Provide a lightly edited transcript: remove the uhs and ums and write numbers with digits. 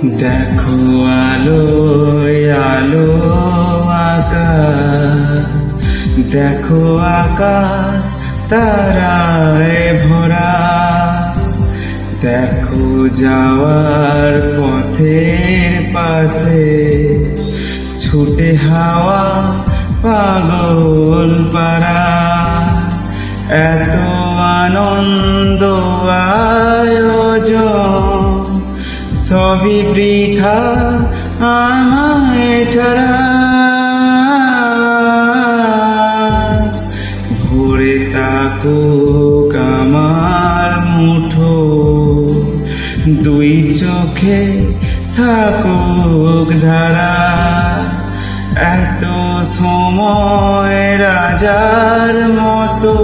দেখো আলো আলো আকাশ, দেখো আকাশ তারায় ভরা। দেখো যাওয়ার পথের পাশে ছুটে হাওয়া পাগল পারা। এত আনন্দ আয়োজন সবই বৃথা আমায় ছাড়া। ভরে তাকুক আমার মুঠো, দুই চোখে থাকুক ধারা। এত সময় রাজার মতো